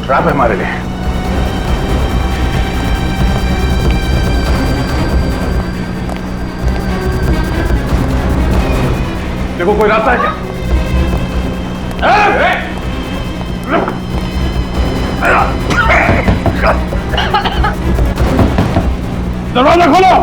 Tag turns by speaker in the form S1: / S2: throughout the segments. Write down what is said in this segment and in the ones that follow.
S1: Trap है हमारे लिए। देखो कोई रास्ता है क्या? दरवाजा खोलो।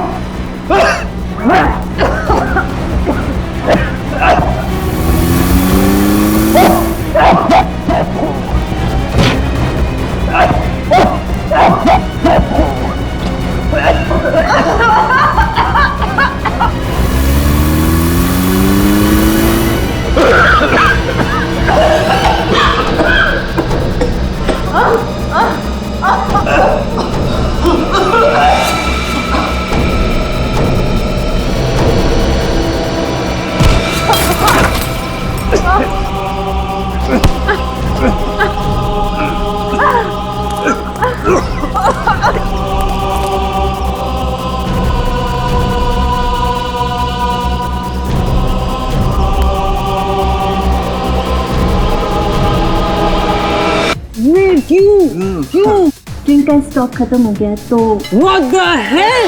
S2: क्यों ड्रिंक का स्टॉक खत्म हो गया तो
S3: What the hell?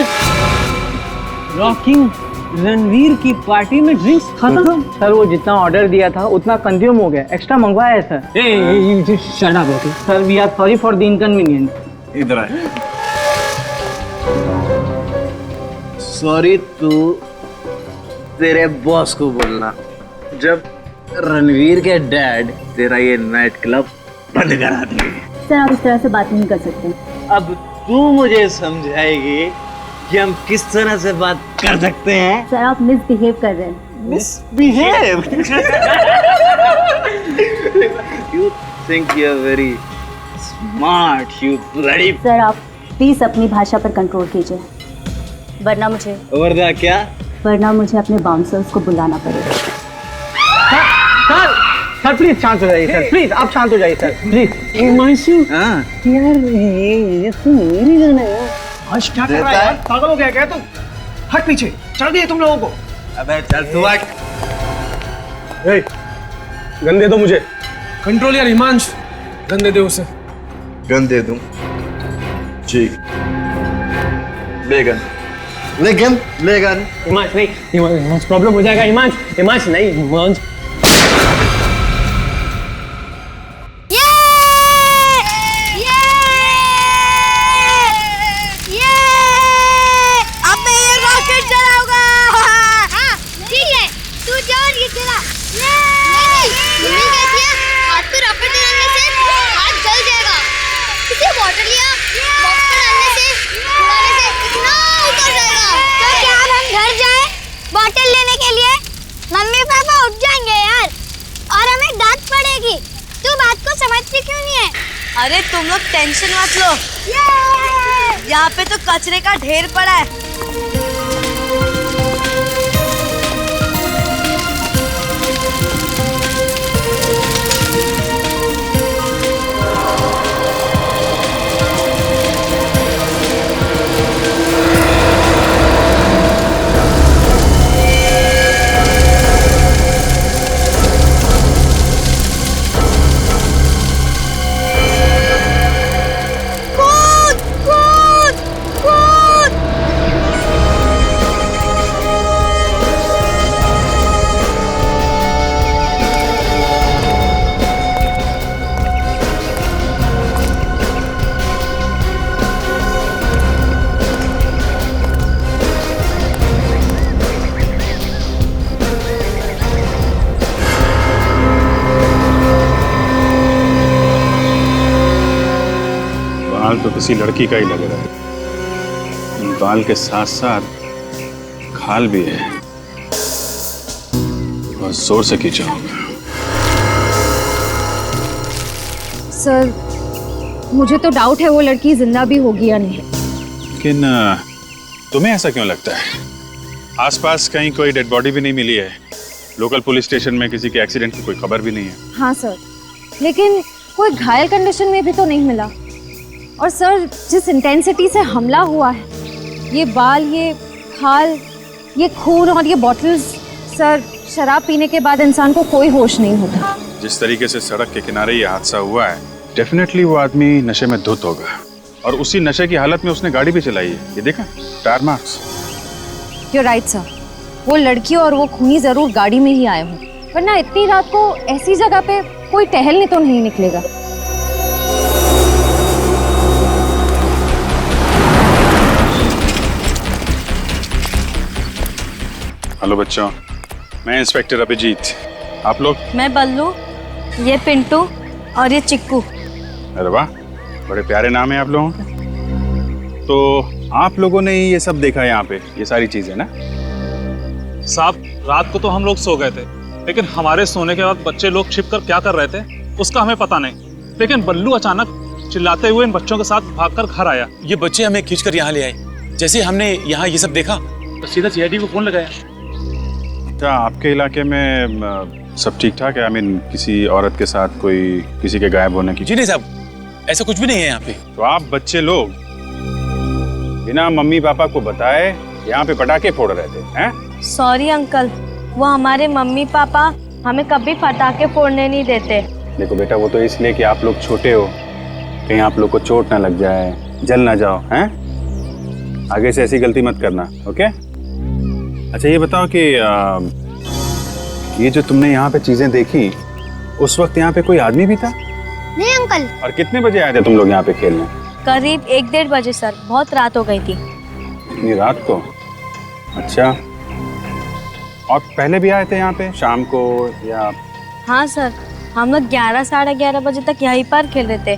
S3: Rocking Ranveer की पार्टी में ड्रिंक्स खत्म? सर वो जितना ऑर्डर दिया था उतना कंज्यूम हो गया, एक्स्ट्रा मंगवाया है sir. Shut up okay sir, we are sorry for the inconvenience.
S1: इधर आए।
S4: सॉरी तू तेरे बॉस को बोलना जब रणवीर के डैड तेरा ये नाइट क्लब बंद करा दिए।
S2: सर आप इस तरह से बात नहीं कर सकते।
S4: अब तू मुझे समझाएगी कि हम किस तरह से बात कर सकते हैं।
S2: सर आप मिसबिहेव कर रहे हैं।
S4: Misbehave? You think you're very smart, you bloody।
S2: Sir आप प्लीज अपनी भाषा पर कंट्रोल कीजिए, वरना मुझे अपने बाउंसर्स को बुलाना पड़ेगा।
S3: सर प्लीज शांत हो जाइए सर, प्लीज आप शांत हो जाइए सर प्लीज। हिमांशु यार ये तो मेरी गाना है यार।
S5: हर्ष क्या कर रहा है यार? पागल हो गया क्या तू? हट पीछे, चल दिए तुम लोगों को।
S4: अबे चल तू हट।
S5: गन दे दो मुझे। कंट्रोल यार हिमांशु, गन दे दे उसे।
S6: गन दे दूं? जी ले गन।
S3: हिमांश नहीं, हिमांश प्रॉब्लम हो जाएगा। हिमांश नहीं, हिमांश
S7: अरे तुम लोग टेंशन मत लो, यहाँ पे तो कचरे का ढेर पड़ा है।
S1: तो किसी लड़की का ही लग रहा है। बाल के साथ साथ खाल भी है। बहुत जोर से खींचा होगा।
S8: सर मुझे तो डाउट है वो लड़की जिंदा भी होगी या नहीं।
S1: लेकिन तुम्हें ऐसा क्यों लगता है? आसपास कहीं कोई डेड बॉडी भी नहीं मिली है। लोकल पुलिस स्टेशन में किसी के एक्सीडेंट की कोई खबर भी नहीं है।
S8: हाँ सर, लेकिन कोई घायल कंडीशन में भी तो नहीं मिला। और सर जिस इंटेंसिटी से हमला हुआ है, ये बाल, ये खाल, ये खून और ये बॉटल्स, सर शराब पीने के बाद इंसान को कोई होश नहीं होता।
S1: जिस तरीके से सड़क के किनारे ये हादसा हुआ है, डेफिनेटली वो आदमी नशे में धुत होगा और उसी नशे की हालत में उसने गाड़ी भी चलाई है। ये देखा tyre marks.
S8: You're right, sir. वो लड़की और वो खूनी जरूर गाड़ी में ही आए हों, वरना इतनी रात को ऐसी जगह पे कोई टहलने तो नहीं निकलेगा।
S1: हेलो बच्चों, मैं इंस्पेक्टर अभिजीत। आप लोग?
S7: मैं बल्लू, ये पिंटू और ये चिक्कू।
S1: अरे वाह, बड़े प्यारे नाम है आप लोगों के। तो आप लोगों ने ही ये सब देखा यहाँ पे, ये सारी चीजें ना?
S9: साहब, रात को तो हम लोग सो गए थे, लेकिन हमारे सोने के बाद बच्चे लोग छिपकर क्या कर रहे थे उसका हमें पता नहीं। लेकिन बल्लू अचानक चिल्लाते हुए इन बच्चों के साथ भागकर घर आया।
S10: ये बच्चे हमें खींचकर यहाँ ले आए। जैसे हमने यहाँ ये सब देखा
S9: तो सीधा सीआईडी को फोन लगाया।
S1: क्या आपके इलाके में सब ठीक ठाक है? आई मीन किसी औरत के साथ कोई किसी के गायब होने की?
S10: जी नहीं साहब, ऐसा कुछ भी नहीं है यहाँ पे।
S1: तो आप बच्चे लोग बिना मम्मी पापा को बताए यहाँ पे पटाखे फोड़ रहे थे हैं?
S7: सॉरी अंकल, वो हमारे मम्मी पापा हमें कभी पटाखे फोड़ने नहीं देते।
S1: देखो बेटा, वो तो इसलिए कि आप लोग छोटे हो, कहीं आप लोग को चोट ना लग जाए, जल ना जाओ, हैं? आगे से ऐसी गलती मत करना, ओके? अच्छा ये बताओ कि ये जो तुमने यहाँ पे चीजें देखी, उस वक्त यहाँ पे कोई आदमी भी था?
S7: नहीं अंकल।
S1: और कितने बजे आए थे तुम लोग यहाँ पे खेलने?
S7: करीब 1-1:30 बजे सर, बहुत रात हो गई थी।
S1: इतनी रात को? अच्छा, और पहले भी आए थे यहाँ पे शाम को या?
S7: हाँ सर, हम लोग 11-11:30 बजे तक यहीं पर खेल रहे थे,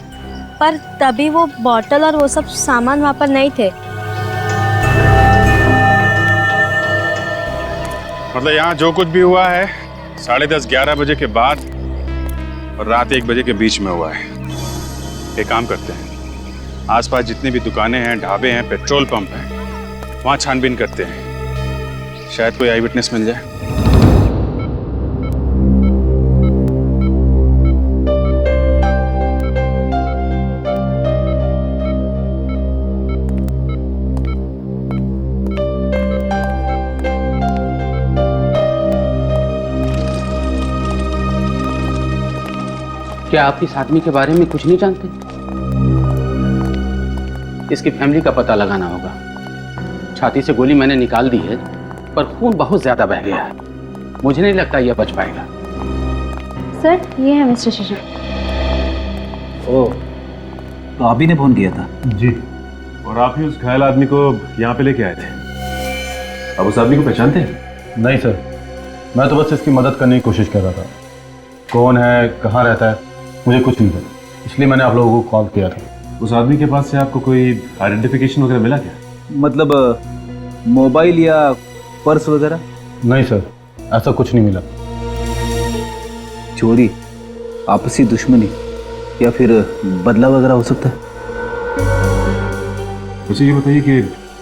S7: पर तभी वो बॉटल और वो सब सामान वहाँ पर नहीं थे।
S1: मतलब यहाँ जो कुछ भी हुआ है 10:30-11 बजे के बाद और रात 1 बजे के बीच में हुआ है। एक काम करते हैं, आसपास जितनी भी दुकानें हैं, ढाबे हैं, पेट्रोल पंप हैं, वहाँ छानबीन करते हैं, शायद कोई आई विटनेस मिल जाए।
S11: क्या आप इस आदमी के बारे में कुछ नहीं जानते? इसकी फैमिली का पता लगाना होगा। छाती से गोली मैंने निकाल दी है, पर खून बहुत ज्यादा बह गया है। मुझे नहीं लगता यह बच पाएगा।
S8: सर, ये है मिस्टर शशि।
S5: ओह, तो आप ही ने फोन किया था?
S12: जी, और आप ही उस घायल आदमी को यहाँ पे लेके आए थे। अब उस आदमी को पहचानते हैं?
S13: नहीं सर, मैं तो बस इसकी मदद करने की कोशिश कर रहा था। कौन है, कहाँ रहता है, मुझे कुछ नहीं पता, इसलिए मैंने आप लोगों को कॉल किया था।
S12: उस आदमी के पास से आपको कोई आइडेंटिफिकेशन वगैरह मिला क्या?
S5: मतलब मोबाइल या पर्स वगैरह?
S13: नहीं सर, ऐसा कुछ नहीं मिला।
S5: चोरी, आपसी दुश्मनी या फिर बदला वगैरह हो सकता है?
S12: मुझे ये बताइए कि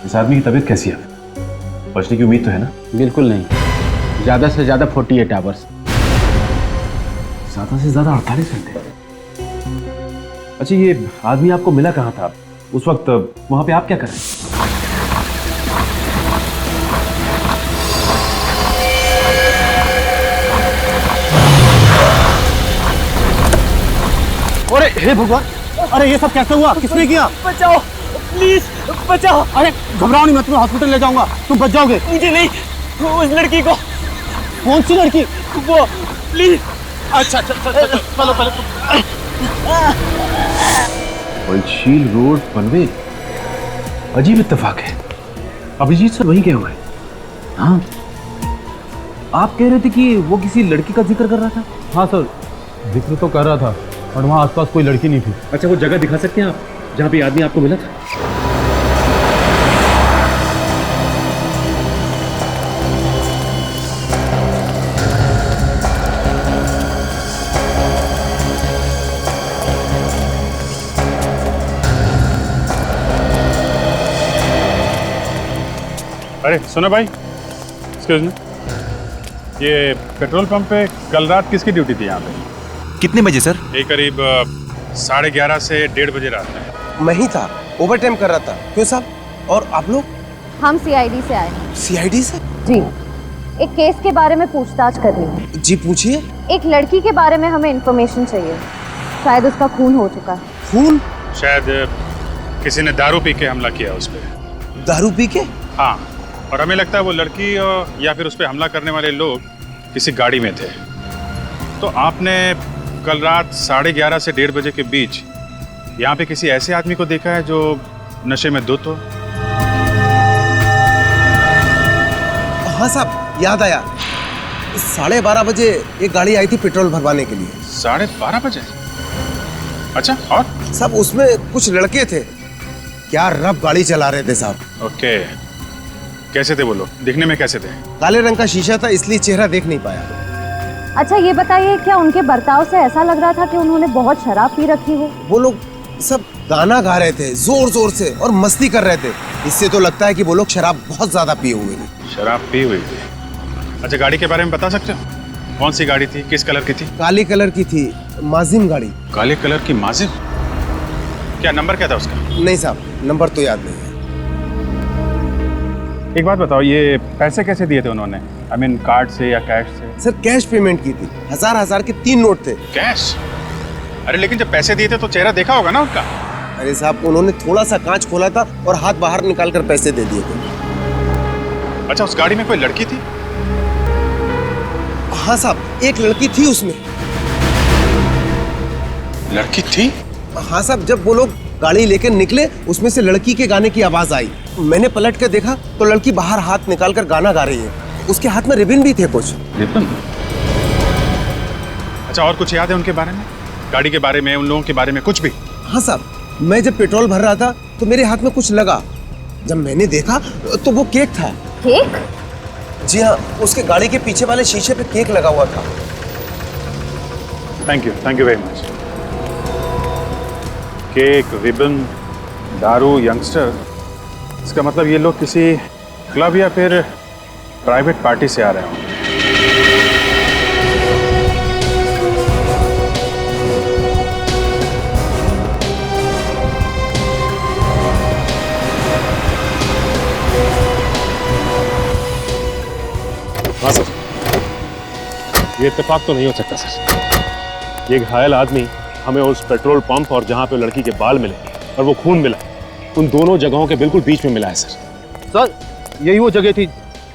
S12: इस आदमी की तबीयत कैसी है? बचने की उम्मीद तो है ना?
S11: बिल्कुल नहीं, ज्यादा से ज्यादा 48 आवर्स।
S12: ज्यादा से ज्यादा 48 घंटे। अच्छा, ये आदमी आपको मिला कहाँ था? उस वक्त वहां पे आप क्या कर रहे हैं?
S3: अरे हे भगवान, अरे ये सब कैसे हुआ? किसने किया?
S5: बचाओ प्लीज, बचाओ।
S3: अरे घबराओ नहीं, मैं तुम्हें हॉस्पिटल ले जाऊंगा, तुम बच जाओगे।
S5: मुझे नहीं, उस लड़की को।
S3: कौन सी लड़की?
S5: वो, प्लीज।
S3: अच्छा, चलो पहले।
S12: वंशील रोड, पनवेल। अजीब इत्तेफाक है, अभिजीत सर वहीं गए हुए।
S5: हाँ, आप कह रहे थे कि वो किसी लड़की का जिक्र कर रहा था?
S13: हाँ सर, जिक्र तो कर रहा था, और वहाँ आसपास कोई लड़की नहीं थी।
S12: अच्छा, वो जगह दिखा सकते हैं आप जहाँ पे आदमी आपको मिला था?
S1: अरे सुनो भाई, एक्सक्यूज मी, ये पेट्रोल पंप पे कल रात किसकी ड्यूटी थी यहाँ पे?
S10: कितने बजे सर?
S1: ये करीब 11:30 से 1:30 बजे रात में।
S14: मैं ही था, ओवर टाइम कर रहा था। क्यों साहब? और आप लोग?
S8: हम सीआईडी से आए हैं।
S14: सीआईडी से?
S8: जी, एक केस के बारे में पूछताछ करनी है।
S14: जी पूछिए।
S8: एक लड़की के बारे में हमें इंफॉर्मेशन चाहिए। शायद उसका खून हो चुका है।
S14: खून?
S1: शायद किसी ने दारू पी के हमला किया उस पर।
S14: दारू पी के?
S1: हाँ, और हमें लगता है वो लड़की या फिर उस पर हमला करने वाले लोग किसी गाड़ी में थे। तो आपने कल रात 11:30 से 1:30 बजे के बीच यहाँ पे किसी ऐसे आदमी को देखा है जो नशे में धुत हो?
S14: हाँ साहब, याद आया। 12:30 बजे एक गाड़ी आई थी पेट्रोल भरवाने के लिए।
S1: 12:30 बजे? अच्छा, और?
S14: साहब उसमें कुछ लड़के थे, क्या रफ गाड़ी चला रहे थे साहब।
S1: ओके, कैसे थे वो लोग? दिखने में कैसे थे?
S14: काले रंग का शीशा था, इसलिए चेहरा देख नहीं पाया।
S8: अच्छा ये बताइए, क्या उनके बर्ताव से ऐसा लग रहा था कि उन्होंने बहुत शराब पी रखी हो?
S14: वो लोग सब गाना गा रहे थे जोर जोर से और मस्ती कर रहे थे। इससे तो लगता है कि वो लोग शराब बहुत ज्यादा पिए हुए थे।
S1: शराब पी हुई थी? अच्छा, गाड़ी के बारे में बता सकते हो? कौन सी गाड़ी थी, किस कलर की थी?
S14: काली कलर की थी, माजिम गाड़ी।
S1: काले कलर की माजिम? क्या नंबर क्या था उसका?
S14: नहीं साहब, नंबर तो याद नहीं है।
S1: एक बात बताओ, ये पैसे कैसे दिए थे उन्होंने? आई मीन कार्ड से या कैश से?
S14: सर कैश पेमेंट की थी, 1000 के 3 नोट थे।
S1: कैश? अरे लेकिन जब पैसे दिए थे तो चेहरा देखा होगा ना उनका?
S14: अरे साहब, उन्होंने थोड़ा सा कांच खोला था और हाथ बाहर निकाल कर पैसे दे दिए थे।
S1: अच्छा, उस गाड़ी में कोई लड़की थी?
S14: हाँ साहब, एक लड़की थी उसमें।
S1: लड़की थी?
S14: हाँ साहब, जब वो लोग गाड़ी लेकर निकले, उसमें से लड़की के गाने की आवाज आई। मैंने पलट कर देखा तो लड़की बाहर हाथ निकाल कर गाना गा रही है। उसके हाथ में रिबन भी थे कुछ।
S1: रिबन? अच्छा, और कुछ याद है उनके बारे में? गाड़ी के बारे में, उन लोगों के बारे में कुछ भी?
S14: हाँ साहब, मैं जब पेट्रोल भर रहा था तो मेरे हाथ में कुछ लगा। जब मैंने देखा तो वो केक था।
S8: केक?
S14: जी हाँ, उसके गाड़ी के पीछे वाले शीशे पे केक लगा हुआ था।
S1: Thank you very much. Cake, ribbon, दारू, यंगस्टर, इसका मतलब ये लोग किसी क्लब या फिर प्राइवेट पार्टी से आ रहे होंगे।
S15: हाँ सर, ये इत्तेफाक तो नहीं हो सकता सर। ये घायल आदमी हमें उस पेट्रोल पंप और जहाँ पे लड़की के बाल मिले और वो खून मिला, उन दोनों जगहों के बिल्कुल बीच में मिला है सर।
S5: सर, यही वो जगह थी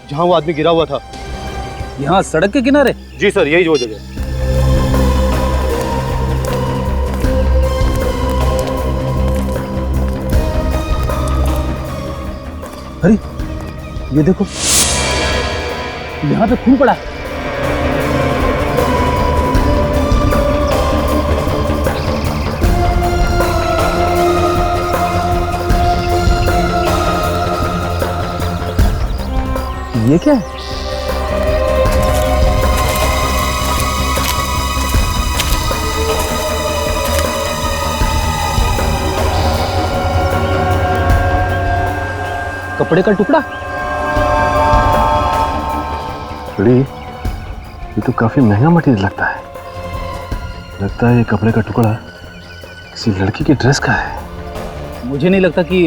S5: जहाँ वो आदमी गिरा हुआ था। यहाँ सड़क के किनारे? जी सर, यही वो जगह। अरे ये देखो, यहाँ पे खून पड़ा है। ये क्या है? कपड़े का टुकड़ा?
S15: ये तो काफी महंगा मटेरियल लगता है। लगता है ये कपड़े का टुकड़ा किसी लड़की की ड्रेस का है।
S5: मुझे नहीं लगता कि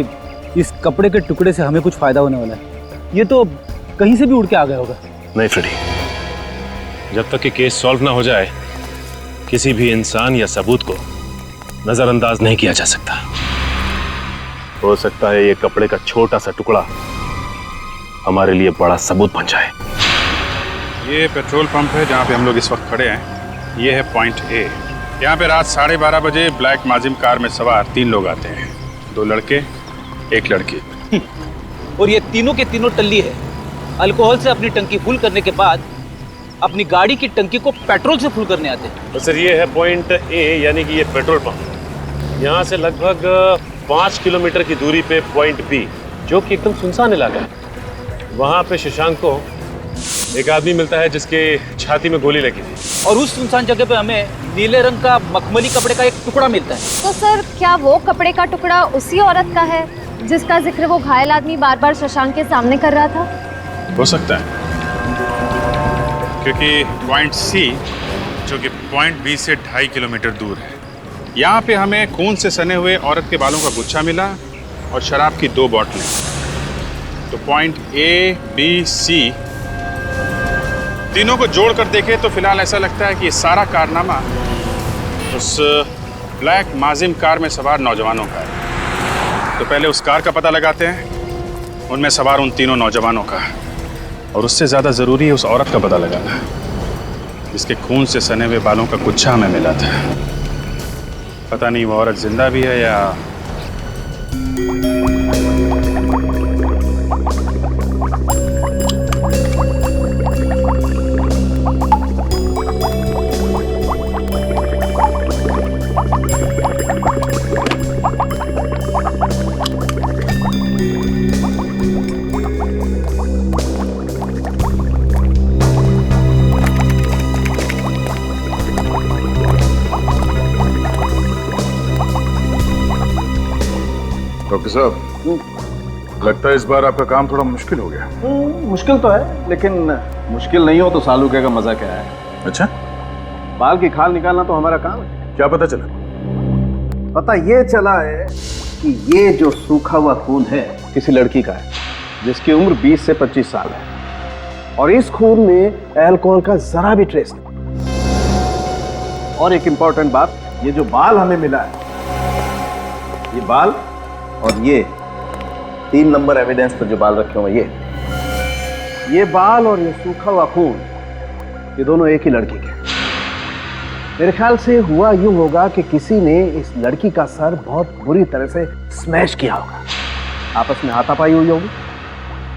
S5: इस कपड़े के टुकड़े से हमें कुछ फायदा होने वाला है। ये तो कहीं से भी उड़ के आ गया होगा।
S15: नहीं फ्रेडी, जब तक कि केस सॉल्व ना हो जाए, किसी भी इंसान या सबूत को नजरअंदाज नहीं किया जा सकता। हो सकता है ये कपड़े का छोटा सा टुकड़ा हमारे लिए बड़ा सबूत बन जाए।
S1: ये पेट्रोल पंप है जहाँ पे हम लोग इस वक्त खड़े हैं। ये है पॉइंट ए। यहाँ पे रात 12:30 बजे ब्लैक माजिम कार में सवार 3 लोग आते हैं, 2 लड़के, 1 लड़की।
S3: और ये तीनों के तीनों टल्ली है। अल्कोहल से अपनी टंकी फुल करने के बाद अपनी गाड़ी की टंकी को पेट्रोल से फुल करने आते हैं।
S15: तो सर ये है पॉइंट ए, यानी कि ये पेट्रोल पंप। यहाँ से लगभग 5 किलोमीटर की दूरी पे पॉइंट बी, जो कि एकदम सुनसान इलाका है। वहाँ पे शशांक को एक आदमी मिलता है जिसके छाती में गोली लगी थी।
S3: और उस सुनसान जगह पे हमें नीले रंग का मखमली कपड़े का एक टुकड़ा मिलता है।
S8: तो सर, क्या वो कपड़े का टुकड़ा उसी औरत का है जिसका जिक्र वो घायल आदमी बार बार शशांक के सामने कर रहा था?
S1: हो सकता है, क्योंकि पॉइंट सी, जो कि पॉइंट बी से 2.5 किलोमीटर दूर है, यहाँ पे हमें खून से सने हुए औरत के बालों का गुच्छा मिला और शराब की 2 बोतलें। तो पॉइंट ए, बी, सी तीनों को जोड़ कर देखें तो फिलहाल ऐसा लगता है कि ये सारा कारनामा उस ब्लैक माजिम कार में सवार नौजवानों का है। तो पहले उस कार का पता लगाते हैं, उनमें सवार उन तीनों नौजवानों का, और उससे ज्यादा जरूरी है उस औरत का पता लगाना जिसके खून से सने हुए बालों का गुच्छा हमें मिला था। पता नहीं वो औरत जिंदा भी है या
S15: डॉक्टर साहब, लगता है इस बार आपका काम थोड़ा मुश्किल हो गया।
S14: मुश्किल तो है, लेकिन मुश्किल नहीं हो तो सालूके का मजा क्या है।
S15: अच्छा,
S14: बाल की खाल निकालना तो हमारा काम है।
S15: क्या पता चला?
S14: पता ये चला है कि ये जो सूखा हुआ खून है किसी लड़की का है जिसकी उम्र 20 से 25 साल है, और इस खून में अल्कोहल का जरा भी ट्रेस नहीं। और एक इंपॉर्टेंट बात, ये जो बाल हमें मिला है, ये बाल और ये 3 नंबर एविडेंस पर जो बाल रखे हुए ये बाल और ये सूखा हुआ खून, ये दोनों एक ही लड़की के। मेरे ख्याल से हुआ यूं होगा कि किसी ने इस लड़की का सर बहुत बुरी तरह से स्मैश किया होगा, आपस में हाथापाई हुई होगी,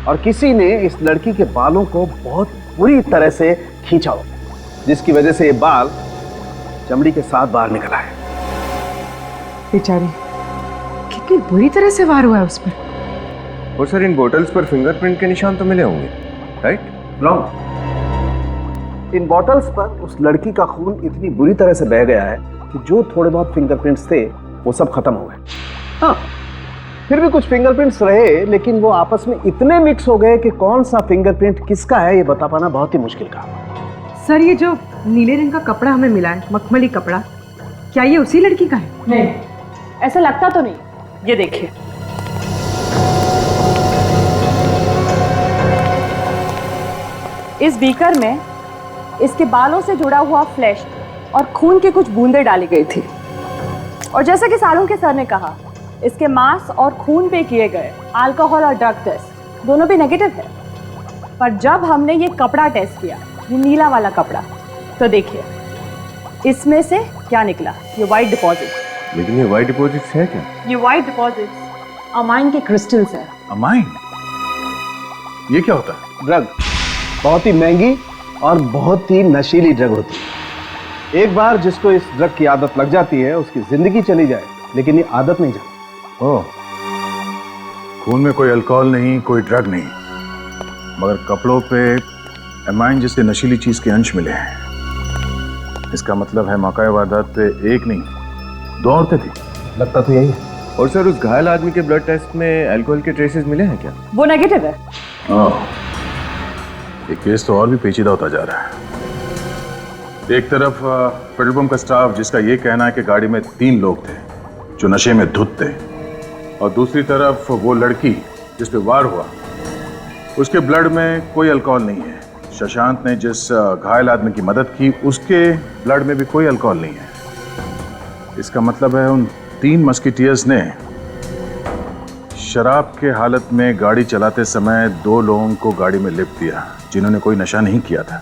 S14: और किसी ने इस लड़की के बालों को बहुत बुरी तरह से खींचा होगा, जिसकी वजह से ये बाल चमड़ी के साथ बाहर निकला है।
S16: बेचारी, कितनी बुरी तरह से वार हुआ है उस पर।
S6: और सर, इन बोतल्स पर फिंगरप्रिंट के निशान तो मिले होंगे, राइट?
S14: रॉन्ग। इन बॉटल्स पर उस लड़की का खून इतनी बुरी तरह से बह गया है कि जो थोड़े बहुत फिंगरप्रिंट्स थे वो सब खत्म हो गए। हाँ, फिर भी कुछ फिंगरप्रिंट्स रहे, लेकिन वो आपस में इतने मिक्स हो गए कि कौन सा फिंगरप्रिंट किसका है ये बता पाना बहुत ही मुश्किल काम है।
S16: सर, ये जो नीले रंग का कपड़ा हमें मिला है, मखमली कपड़ा, क्या ये उसी लड़की का है?
S17: नहीं, ऐसा लगता तो नहीं। ये देखिए, इस बीकर में इसके बालों से जुड़ा हुआ फ्लैश और खून की कुछ बूंदें डाली गई थी, और जैसा कि सालों के सर ने कहा, इसके मांस और खून पे किए गए अल्कोहल और ड्रग टेस्ट दोनों भी नेगेटिव है। पर जब हमने ये कपड़ा टेस्ट किया, ये नीला वाला कपड़ा, तो देखिए इसमें से क्या निकला। ये वाइट डिपॉजिट।
S6: लेकिन ये वाइट डिपॉजिट्स है क्या?
S17: ये वाइट डिपॉजिट्स अमाइन के क्रिस्टल्स है।
S15: अमाइन? ये क्या होता है?
S14: ड्रग, बहुत ही महंगी और बहुत ही नशीली ड्रग होती है। एक बार जिसको इस ड्रग की आदत लग जाती है उसकी जिंदगी चली जाए, लेकिन ये आदत नहीं जाती।
S15: ओह, खून में कोई अल्कोहल नहीं, कोई ड्रग नहीं, मगर कपड़ों पे अमाइन जैसे नशीली चीज के अंश मिले हैं। इसका मतलब है मौका वारदात पे एक नहीं 2 औरतें थी।
S14: लगता तो यही है।
S6: और सर, उस घायल आदमी के ब्लड टेस्ट में अल्कोहल के ट्रेसेस मिले हैं क्या?
S17: वो नेगेटिव है।
S15: ये केस तो और भी पेचीदा होता जा रहा है। एक तरफ पेट्रोल पंप का स्टाफ जिसका ये कहना है कि गाड़ी में 3 लोग थे जो नशे में धुत थे, और दूसरी तरफ वो लड़की जिस पे वार हुआ, उसके ब्लड में कोई अल्कोहल नहीं है। शशांक ने जिस घायल आदमी की मदद की, उसके ब्लड में भी कोई अल्कोहल नहीं है। इसका मतलब है उन 3 मस्किटियर्स ने शराब के हालत में गाड़ी चलाते समय 2 लोगों को गाड़ी में लिफ्ट दिया जिन्होंने कोई नशा नहीं किया था,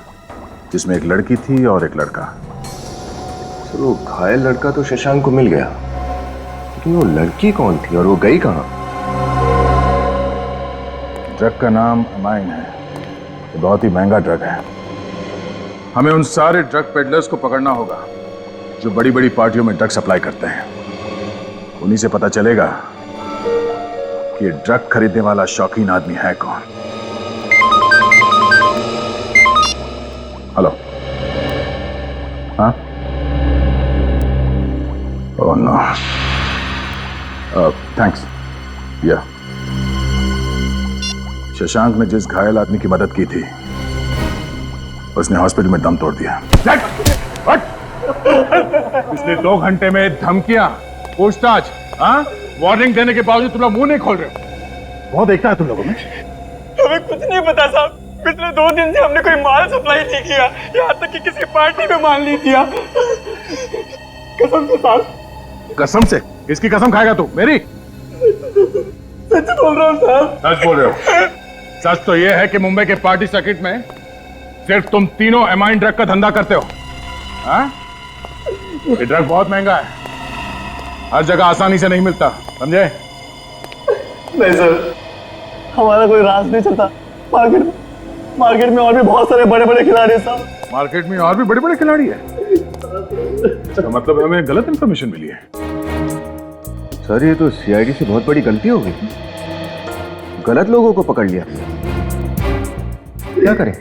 S15: जिसमें एक लड़की थी और एक लड़का।
S6: सर, वो घायल लड़का तो शशांक को मिल गया, लेकिन वो लड़की कौन थी और वो गई कहाँ?
S15: ड्रग का नाम अमाइन है। ये बहुत ही महंगा ड्रग है। हमें उन सारे ड्रग पेडलर्स को पकड़ना होगा जो बड़ी बड़ी पार्टियों में ड्रग सप्लाई करते हैं। उन्हीं से पता चलेगा कि ड्रग खरीदने वाला शौकीन आदमी है कौन। हेलो, हाँ? Oh no, thanks. या शशांक ने जिस घायल आदमी की मदद की थी, उसने हॉस्पिटल में दम तोड़ दिया। पिछले 2 घंटे में धमकियां, पूछताछ, हाँ? वार्निंग देने के बावजूद तुम लोग मुंह नहीं खोल रहे हो। बहुत देखता है तुम लोगों में।
S3: हमें कुछ नहीं पता साहब। पिछले 2 दिन से हमने कोई माल सप्लाई नहीं किया, यहाँ तक कि किसी पार्टी में माल नहीं दिया। कसम से साहब,
S13: कसम से? किसकी कसम खाएगा तू? मेरी?
S5: सच बोल रहा हूँ साहब।
S13: सच बोल रहे हो? सच तो ये है कि मुंबई के पार्टी सर्किट में सिर्फ तुम तीनों एमाइन ड्रग का धंधा करते हो। हाँ? ये ड्रग बहुत महंगा है, हर जगह आसानी से नहीं मिलता, समझे?
S5: नहीं सर, हमारा कोई राज नहीं चलता। मार्केट में और भी बहुत सारे बड़े बड़े खिलाड़ी हैं साहब।
S13: मार्केट में और भी बड़े बड़े खिलाड़ी है? इसका मतलब हमें गलत इंफॉर्मेशन मिली है।
S6: सर ये तो सीआईडी से बहुत बड़ी गलती हो गई, गलत लोगों को पकड़ लिया। क्या करें?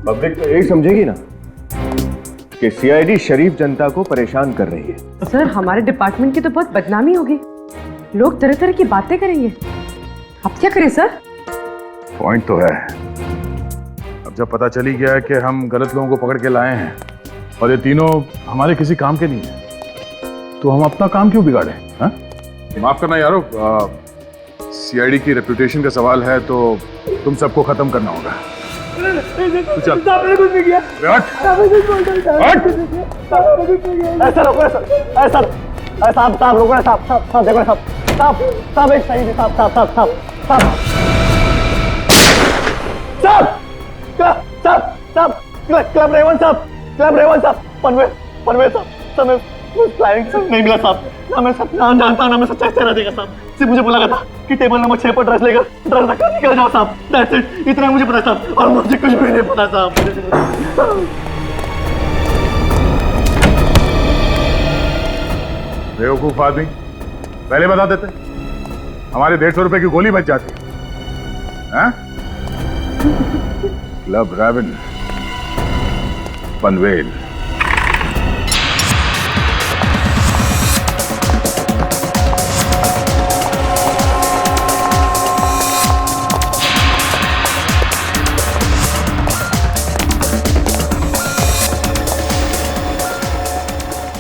S6: पब्लिक तो यही समझेगी ना कि सीआईडी शरीफ जनता को परेशान कर रही है।
S16: सर हमारे डिपार्टमेंट की तो बहुत बदनामी होगी, लोग तरह तरह की बातें करेंगे। अब क्या करें सर?
S13: पॉइंट तो है। अब जब पता चली गया है कि हम गलत लोगों को पकड़ के लाए हैं और ये तीनों हमारे किसी काम के नहीं है, तो हम अपना काम क्यों बिगाड़े? हाँ? माफ करना यारो, सीआईडी की रेपुटेशन का सवाल है तो तुम सबको खत्म करना होगा। तो चल।
S5: आपने कुछ नहीं किया। साहब लोगों ने साहब देखो साहब एक सही साहब क्लब रेवन साहब पनवेल साहब क्लाइंट नहीं मिला साहब। ना मैं सब नाम जानता हूँ, ना मैं सच्चा चेहरा देगा साहब। सिर्फ मुझे बोला था कि टेबल नंबर 6 पर ड्रेस रखकर निकल जाओ साहब। दैट्स इट, इतना मुझे पता साहब, और मुझे कुछ भी नहीं पता साहब।
S13: बेवकूफ आदमी, पहले बता देते, हमारे 150 रुपए की गोली बच जाती। हाँ? Club Raven Panvel.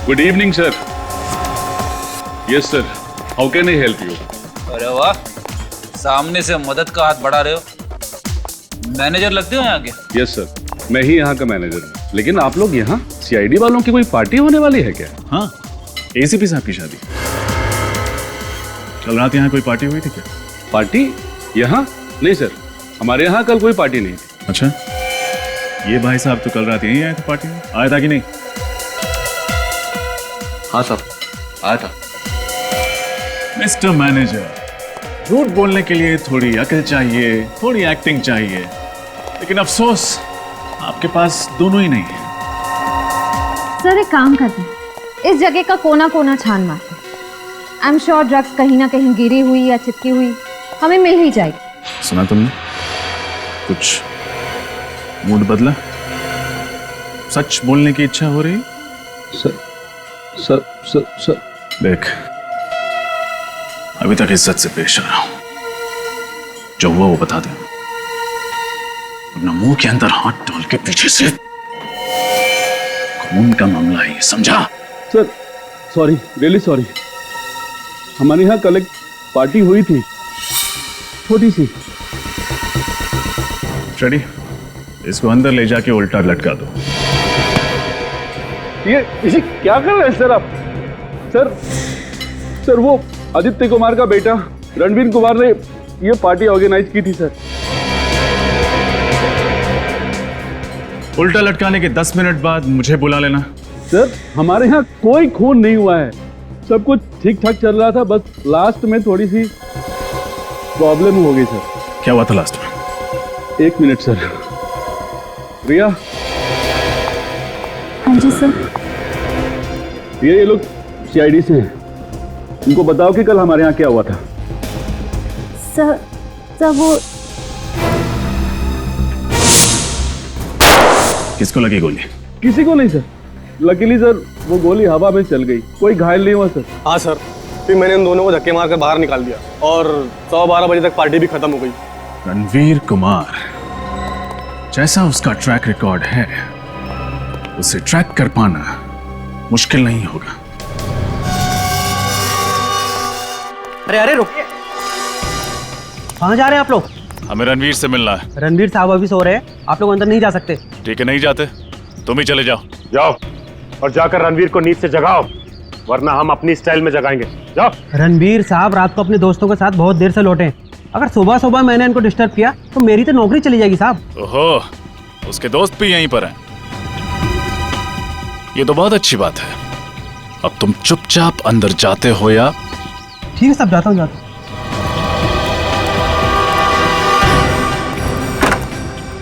S18: Good evening, sir. Yes, sir. How can I help you?
S19: अरे वाह, सामने से मदद का हाथ बढ़ा रहे हो। मैनेजर लगते हो यहाँ के?
S18: Yes, sir. मैं ही यहाँ का मैनेजर हूँ। लेकिन आप लोग यहाँ सीआईडी वालों की कोई पार्टी होने वाली है क्या?
S15: हाँ, एसीपी साहब की शादी। कल रात यहाँ कोई पार्टी हुई थी क्या?
S18: पार्टी यहाँ? नहीं सर, हमारे यहाँ कल कोई पार्टी नहीं थी।
S15: अच्छा, ये भाई साहब तो कल रात यहीं आए थे पार्टी में, आया था कि नहीं?
S19: हाँ साहब, आया था।
S15: मिस्टर मैनेजर, झूठ बोलने के लिए थोड़ी अकल चाहिए, थोड़ी एक्टिंग चाहिए, लेकिन अफसोस आपके पास दोनों ही नहीं है।
S8: सर एक काम करते हैं, इस जगह का कोना कोना छान मारते हैं। आई एम श्योर ड्रग्स कहीं ना कहीं गिरी हुई या चिपकी हुई हमें मिल ही जाएगी।
S15: सुना तुमने? कुछ मूड बदला? सच बोलने की इच्छा हो रही?
S18: सर
S15: देख, अभी तक इज्जत से पेश आ रहा हूं, जो हुआ वो बता दे। अपना मुंह के अंदर हाथ डाल के पीछे से, खून का मामला है ये, समझा?
S18: Sir sorry, really sorry. हमारे यहाँ कल एक पार्टी हुई थी, छोटी सी।
S15: फ्रेडी, इसको अंदर ले जाके उल्टा लटका दो।
S18: ये इसे क्या कर रहे हैं सर आप? सर वो आदित्य कुमार का बेटा रणवीर कुमार ने ये पार्टी ऑर्गेनाइज की थी सर।
S15: उल्टा लटकाने के 10 मिनट बाद मुझे बुला लेना।
S18: सर हमारे यहाँ कोई खून नहीं हुआ है, सब कुछ ठीक ठाक चल रहा था, बस लास्ट में थोड़ी सी प्रॉब्लम हो गई सर।
S15: क्या हुआ था लास्ट में?
S18: 1 मिनट सर। रिया।
S2: हाँ जी सर।
S18: ये लोग सीआईडी से हैं, उनको बताओ कि कल हमारे यहाँ क्या हुआ था।
S2: सर वो
S15: किसको लगी गोली?
S18: किसी को नहीं सर, लकीली सर वो गोली हवा में चल गई, कोई घायल नहीं हुआ सर।
S5: हाँ सर, फिर मैंने उन दोनों को धक्के मार कर बाहर निकाल दिया और 12:15 बजे तक पार्टी भी खत्म हो गई।
S15: रणवीर कुमार, जैसा उसका ट्रैक रिकॉर्ड है, उसे ट्रैक कर पाना मुश्किल नहीं होगा।
S3: अरे रुकिए, कहाँ जा रहे हैं आप लोग?
S15: हमें रणवीर से मिलना है।
S3: रणवीर साहब अभी सो रहे हैं, आप लोग अंदर नहीं जा सकते।
S15: ठीक है, नहीं जाते, तुम ही चले जाओ।
S13: जाओ और जाकर रणवीर को नींद से जगाओ।
S15: वरना हम अपनी स्टाइल में जगाएंगे। जाओ।
S3: रणवीर साहब रात को अपने दोस्तों के साथ बहुत देर से लौटे। अगर सुबह सुबह मैंने इनको डिस्टर्ब किया तो मेरी तो नौकरी चली जाएगी साहब।
S9: ओहो, उसके दोस्त भी यहीं पर हैं। ये तो बहुत अच्छी बात है। अब तुम चुपचाप अंदर जाते हो या?
S3: ठीक है साहब, जाता हूँ जाता हूँ।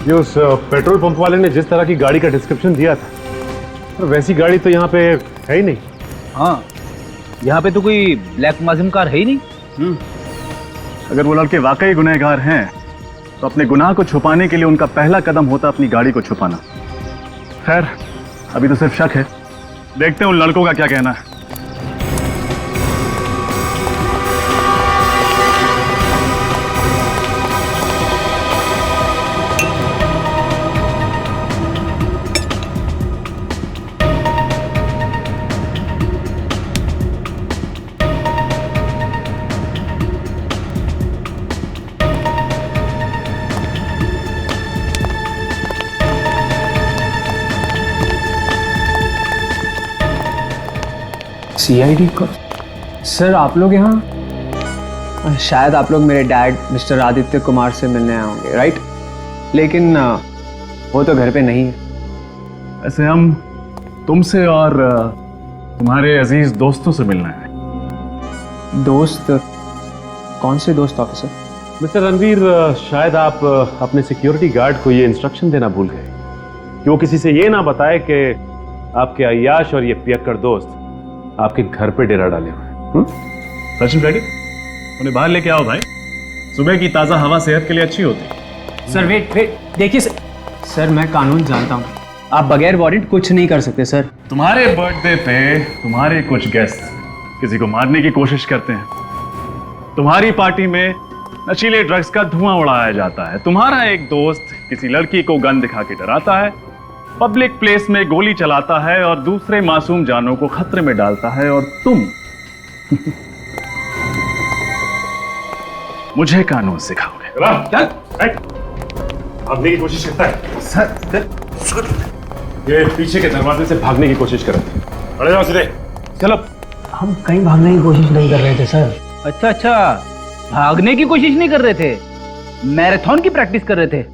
S15: ये उस पेट्रोल पंप वाले ने जिस तरह की गाड़ी का डिस्क्रिप्शन दिया था, तो वैसी गाड़ी तो यहाँ पे है ही नहीं।
S19: हाँ, यहाँ पे तो कोई ब्लैक माजिम कार है ही नहीं।
S5: अगर वो लड़के वाकई गुनहगार हैं तो अपने गुनाह को छुपाने के लिए उनका पहला कदम होता अपनी गाड़ी को छुपाना। खैर, अभी तो सिर्फ शक है, देखते हैं उन लड़कों का क्या कहना है।
S3: CID को सर, आप लोग यहाँ शायद आप लोग मेरे डैड मिस्टर आदित्य कुमार से मिलने आए होंगे, राइट? लेकिन वो तो घर पे नहीं है।
S5: ऐसे हम तुमसे और तुम्हारे अजीज दोस्तों से मिलना है।
S3: दोस्त? कौन से दोस्त ऑफिसर?
S15: मिस्टर रणवीर, शायद आप अपने सिक्योरिटी गार्ड को ये इंस्ट्रक्शन देना भूल गए कि वो किसी से ये ना बताए कि आपके अय्याश और ये पियक्कड़ दोस्त आपके घर पे डेरा डाले हुए हैं।
S5: सचिन रेडी, उन्हें बाहर लेके आओ भाई। सुबह की ताजा हवा सेहत के लिए अच्छी होती है।
S3: सर वेट, देखिए सर, मैं कानून जानता हूँ। आप बगैर वारंट कुछ नहीं कर सकते सर।
S5: तुम्हारे बर्थडे पे तुम्हारे कुछ गेस्ट किसी को मारने की कोशिश करते हैं। तुम्हारी पार्टी में नशीले ड्रग्स का धुआं उड़ाया जाता है। तुम्हारा एक दोस्त किसी लड़की को गन दिखा के डराता है, पब्लिक प्लेस में गोली चलाता है और दूसरे मासूम जानों को खतरे में डालता है, और तुम मुझे कानून सिखाओगे।
S15: भागने की कोशिश करता है
S5: सर।
S15: ये पीछे के दरवाजे से भागने की कोशिश कर रहे थे। अरे जाओ सीधे।
S3: चलो। हम कहीं भागने की कोशिश नहीं कर रहे थे सर।
S19: अच्छा, भागने की कोशिश नहीं कर रहे थे, मैराथन की प्रैक्टिस कर रहे थे।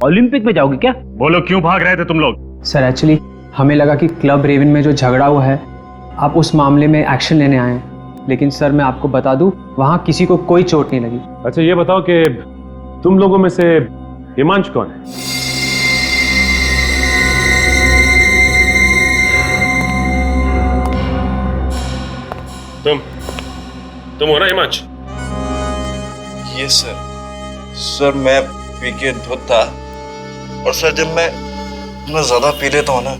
S19: ओलंपिक में जाओगे क्या?
S5: बोलो, क्यों भाग रहे थे तुम लोग?
S3: सर एक्चुअली हमें लगा कि क्लब रेवन में जो झगड़ा हुआ है, आप उस मामले में एक्शन लेने आए हैं। लेकिन सर मैं आपको बता दूं, वहां किसी को कोई चोट नहीं लगी।
S15: अच्छा ये बताओ कि तुम लोगों में से हिमांशु कौन है? तुम हो ना हिमांशु?
S20: ये सर मैं पी के धुत था, और सर जब मैं ज्यादा पी लेता हूँ ना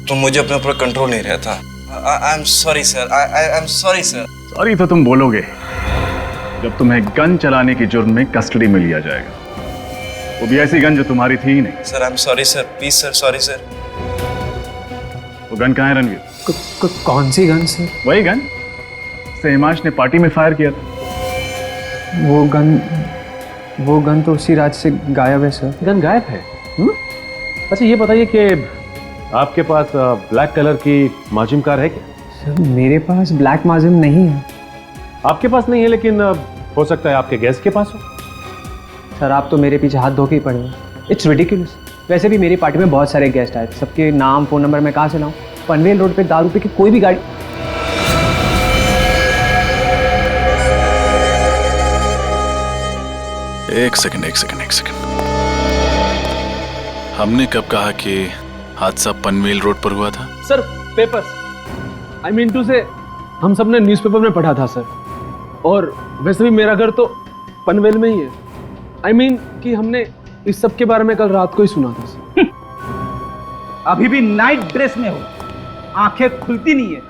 S20: तो मुझे अपने ऊपर कंट्रोल नहीं रहता। I am sorry sir, I am sorry sir.
S5: Sorry तो तुम बोलोगे जब तुम्हें गन चलाने की जुर्म में कस्टडी में लिया जाएगा, वो भी ऐसी गन जो तुम्हारी थी ही नहीं।
S20: Sir I am sorry sir, please sir, sorry sir.
S5: वो गन कहाँ है रणवीर?
S3: कौन सी गन सर?
S5: वही गन से हिमांश ने पार्टी में फायर किया था।
S3: वो गन तो उसी रात से गायब है सर।
S15: गन गायब है? अच्छा ये बताइए कि आपके पास ब्लैक कलर की माजिम कार है क्या?
S3: सर मेरे पास ब्लैक माजिम नहीं है।
S15: आपके पास नहीं है, लेकिन हो सकता है आपके गेस्ट के पास हो।
S3: सर आप तो मेरे पीछे हाथ धो के ही पड़े हैं। It's ridiculous. वैसे भी मेरी पार्टी में बहुत सारे गेस्ट आए थे, सबके नाम फ़ोन नंबर मैं कहाँ से लाऊं? पनवेल रोड पे दारू पी के कोई भी गाड़ी।
S9: एक सेकंड। हमने कब कहा कि हादसा पनवेल रोड पर हुआ था?
S18: Sir papers, I mean to say हम सब ने न्यूज़पेपर में पढ़ा था सर। और वैसे भी मेरा घर तो पनवेल में ही है। आई मीन कि हमने इस सब के बारे में कल रात को ही सुना था सर।
S19: अभी भी नाइट ड्रेस में हो, आंखें खुलती नहीं है,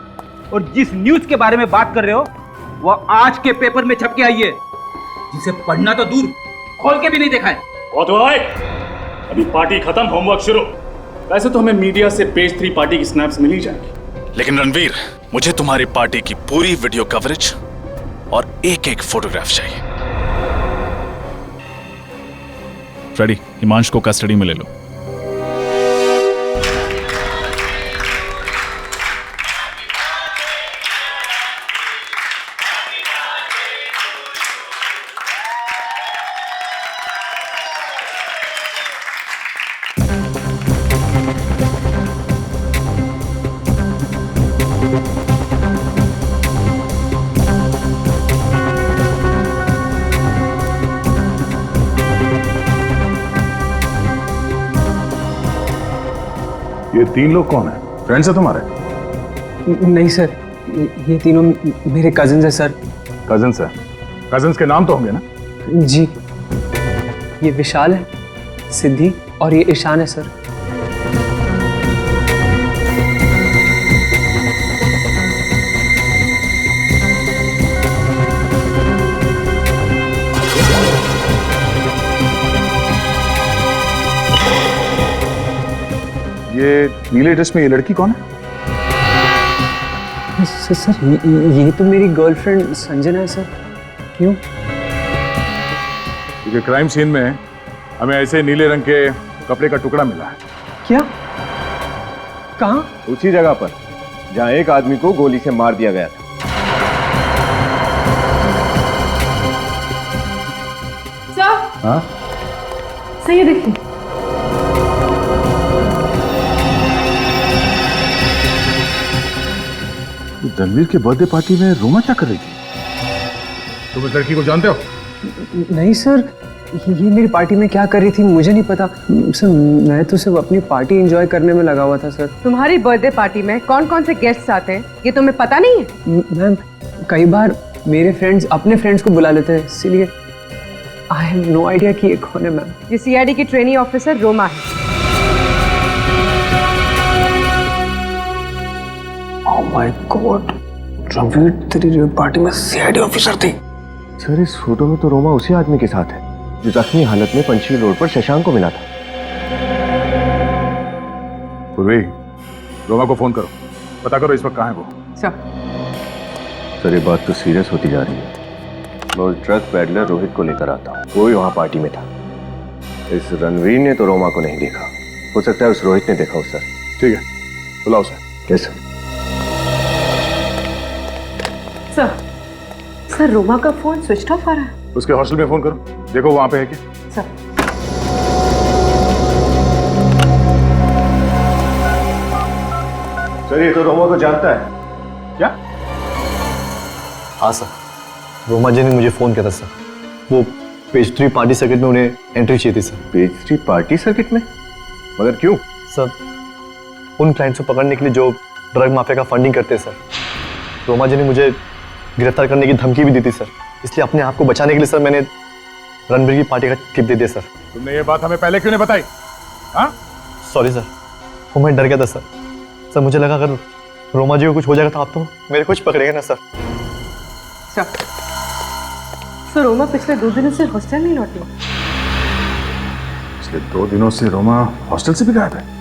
S19: और जिस न्यूज के बारे में बात कर रहे हो वो आज के पेपर में छप के आई है, जिसे पढ़ना तो दूर खोल के भी नहीं देखा है।
S5: बहुत हुआ भाई, अभी पार्टी खत्म, होमवर्क शुरू। वैसे तो हमें मीडिया से पेज 3 पार्टी की स्नैप्स मिल ही जाएगी,
S9: लेकिन रणवीर, मुझे तुम्हारी पार्टी की पूरी वीडियो कवरेज और एक एक फोटोग्राफ चाहिए। फ्रेडी, हिमांशु को कस्टडी में ले लो।
S13: तीन लोग कौन है? फ्रेंड्स है तुम्हारे?
S3: नहीं सर, ये तीनों मेरे कजिन्स हैं सर।
S13: कजिन्स है? कजिन्स के नाम तो होंगे ना?
S3: जी, ये विशाल है, सिद्धि और ये ईशान है सर।
S13: ये नीले ड्रेस में ये लड़की कौन है?
S3: सर ये तो मेरी गर्लफ्रेंड संजना है सर। क्यों?
S13: क्योंकि क्राइम सीन में हमें ऐसे नीले रंग के कपड़े का टुकड़ा मिला है।
S3: क्या? कहाँ?
S6: उसी जगह पर जहाँ एक आदमी को गोली से मार दिया गया था।
S16: सर,
S13: हाँ?
S16: सही है, देखिए।
S13: रणवीर के बर्थडे पार्टी में रोमा क्या कर रही थी? तुम इस लड़की को जानते हो?
S3: नहीं सर, ये मेरी पार्टी में क्या कर रही थी मुझे नहीं पता सर। मैं तो सिर्फ अपनी पार्टी एंजॉय करने में लगा हुआ था सर।
S16: तुम्हारी बर्थडे पार्टी में कौन कौन से गेस्ट्स आते हैं ये तुम्हें पता नहीं है?
S3: मैम, कई बार मेरे फ्रेंड्स अपने फ्रेंड्स को बुला लेते हैं, इसीलिए आई हैव नो आइडिया कि ये कौन है मैम।
S16: ये सीआईडी की ट्रेनी ऑफिसर रोमा है।
S3: ओह माय गॉड, रणवीर तेरी पार्टी में सीआईडी ऑफिसर थी।
S6: सर, इस फोटो में तो रोमा उसी आदमी के साथ है जो जख्मी हालत में पंचशील रोड पर शशांक को मिला था।
S13: पूर्वी, रोमा को फोन करो, पता करो इस वक्त कहाँ है वो।
S6: सर, ये बात तो सीरियस होती जा रही है। मैं उस ड्रग पैडलर रोहित को लेकर आता हूँ, वो भी वहाँ पार्टी में था। इस रणवीर ने तो रोमा को नहीं देखा, हो सकता है उस रोहित ने देखा हो। सर
S13: ठीक है, बुलाओ सर।
S6: कैसे?
S16: सर, रोमा का फोन स्विच ऑफ आ रहा है।
S13: उसके हॉस्टल में फोन करो, देखो वहां पे है क्या।
S16: सर,
S6: सर, ये तो रोमा को जानता है।
S13: क्या?
S5: हाँ सर, रोमा जी ने मुझे फोन किया था सर। वो पेज 3 पार्टी सर्किट में उन्हें एंट्री चाहिए थी सर।
S6: पेज 3 पार्टी सर्किट में? मगर क्यों?
S5: सर, उन क्लाइंट्स को पकड़ने के लिए जो ड्रग माफिया का फंडिंग करते हैं सर। रोमा जी ने मुझे गिरफ्तार करने की धमकी भी दी थी सर, इसलिए अपने आप को बचाने के लिए सर मैंने रणवीर की पार्टी का टिप दे दिया सर।
S13: तुमने ये बात हमें पहले क्यों नहीं बताई? हाँ?
S5: सॉरी सर, वो मैं डर गया था सर। सर, मुझे लगा अगर रोमा जी को कुछ हो जाएगा तो आप तो मेरे कुछ पकड़ेगा ना सर।
S16: सर, रोमा पिछले 2 दिनों से हॉस्टल नहीं लौटी।
S13: पिछले 2 दिनों से रोमा हॉस्टल से भी गायब है।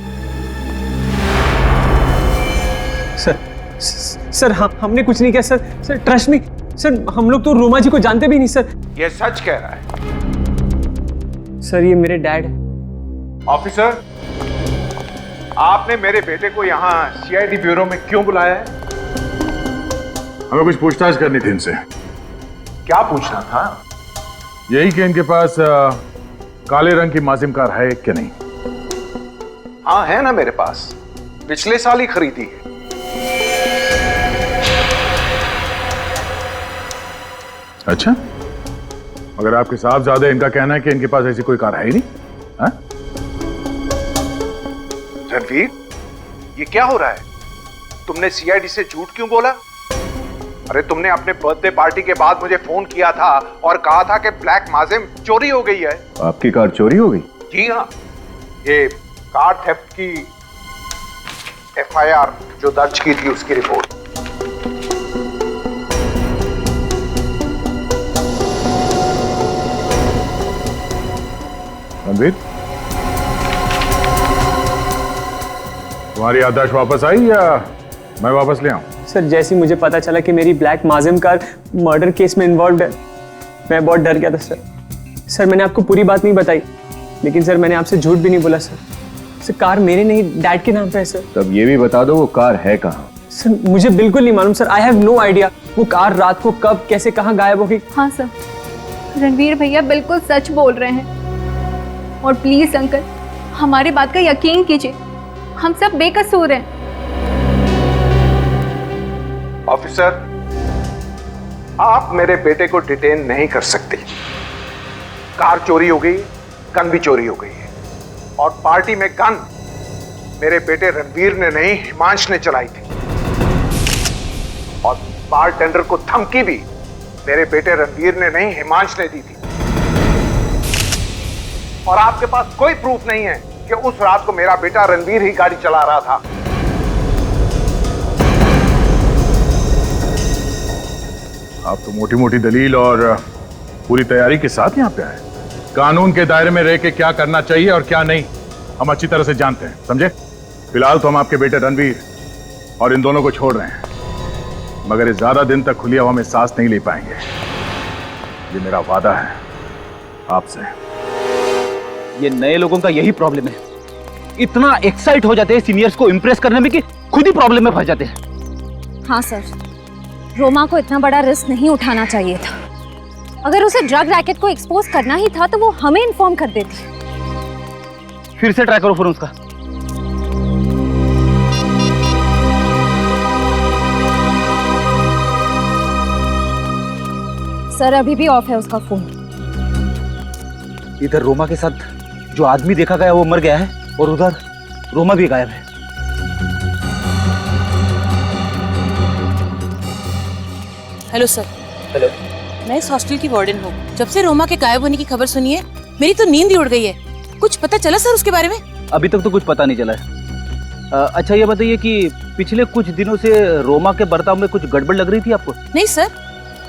S3: सर, हमने कुछ नहीं किया sir. Sir, trust me sir, हम लोग तो रोमा जी को जानते भी नहीं सर।
S21: ये सच कह रहा है?
S3: सर, ये मेरे डैड है।
S21: ऑफिसर, आपने मेरे बेटे को यहाँ सीआईडी ब्यूरो में क्यों बुलाया है?
S13: हमें कुछ पूछताछ करनी थी इनसे।
S21: क्या पूछना था?
S13: यही कि इनके पास काले रंग की माजिम कार है कि नहीं?
S21: हाँ, है ना मेरे पास, पिछले साल ही खरीदी है।
S13: अच्छा, मगर आपके साहबजादे इनका कहना है कि इनके पास ऐसी कोई कार है ही नहीं। हाँ?
S21: रणवीर, ये क्या हो रहा है? तुमने सीआईडी से झूठ क्यों बोला? अरे, तुमने अपने बर्थडे पार्टी के बाद मुझे फोन किया था और कहा था कि ब्लैक माजिम चोरी हो गई है।
S6: आपकी कार चोरी हो गई?
S21: जी हाँ, ये कार थेफ्ट की एफआईआर जो दर्ज की थी उसकी रिपोर्ट।
S13: रणवीर, तुम्हारी याददाश्त वापस आई या मैं वापस ले आऊं?
S3: सर, जैसे मुझे पता चला कि मेरी ब्लैक माजिम कार मर्डर केस में इन्वॉल्व है, मैं बहुत डर गया था सर। सर, मैंने आपको पूरी बात नहीं बताई, लेकिन सर मैंने आपसे झूठ भी नहीं बोला सर। सर, कार मेरे नहीं, डैड के नाम पे है सर।
S6: तब ये भी बता दो वो कार है कहाँ?
S3: सर, मुझे बिल्कुल नहीं मालूम sir. I have no idea वो कार रात को कब कैसे कहाँ गायब हो गई।
S22: हाँ सर, रणवीर भैया बिल्कुल सच बोल रहे हैं। और प्लीज अंकल, हमारी बात का यकीन कीजिए, हम सब बेकसूर हैं।
S21: ऑफिसर, आप मेरे बेटे को डिटेन नहीं कर सकते। कार चोरी हो गई, गन भी चोरी हो गई है, और पार्टी में गन मेरे बेटे रणवीर ने नहीं, हिमांश ने चलाई थी। और बारटेंडर को धमकी भी मेरे बेटे रणवीर ने नहीं, हिमांश ने दी थी। और आपके पास कोई प्रूफ नहीं है कि उस रात को मेरा बेटा रणवीर ही गाड़ी चला रहा था।
S13: आप तो मोटी मोटी दलील और पूरी तैयारी के साथ यहाँ पे आए। कानून के दायरे में रह के क्या करना चाहिए और क्या नहीं हम अच्छी तरह से जानते हैं, समझे? फिलहाल तो हम आपके बेटे रणवीर और इन दोनों को छोड़ रहे हैं, मगर ये ज्यादा दिन तक खुली हवा में सांस नहीं ले पाएंगे। ये मेरा वादा है आपसे।
S19: ये नए लोगों का यही प्रॉब्लम है, इतना एक्साइट हो जाते हैं सीनियर्स को इम्प्रेस करने में कि खुद ही प्रॉब्लम में फंस जाते हैं।
S8: हाँ सर, रोमा को इतना बड़ा रिस्क नहीं उठाना चाहिए था। अगर उसे ड्रग रैकेट को एक्सपोज करना ही था तो वो हमें इन्फॉर्म कर देती।
S19: फिर से ट्राई करो फोन उसका।
S8: सर अभी भी ऑफ है उसका फोन।
S19: इधर रोमा के साथ जो आदमी देखा गया वो मर गया है और उधर रोमा भी गायब है।
S4: Hello sir.
S19: हेलो।
S4: मैं इस हॉस्टल की वार्डन हूँ। जब से रोमा के गायब होने की खबर सुनी है मेरी तो नींद ही उड़ गई है। कुछ पता चला सर उसके बारे में?
S19: अभी तक तो कुछ पता नहीं चला है। अच्छा ये बताइए कि पिछले कुछ दिनों से रोमा के बर्ताव में कुछ गड़बड़ लग रही थी आपको?
S4: नहीं सर,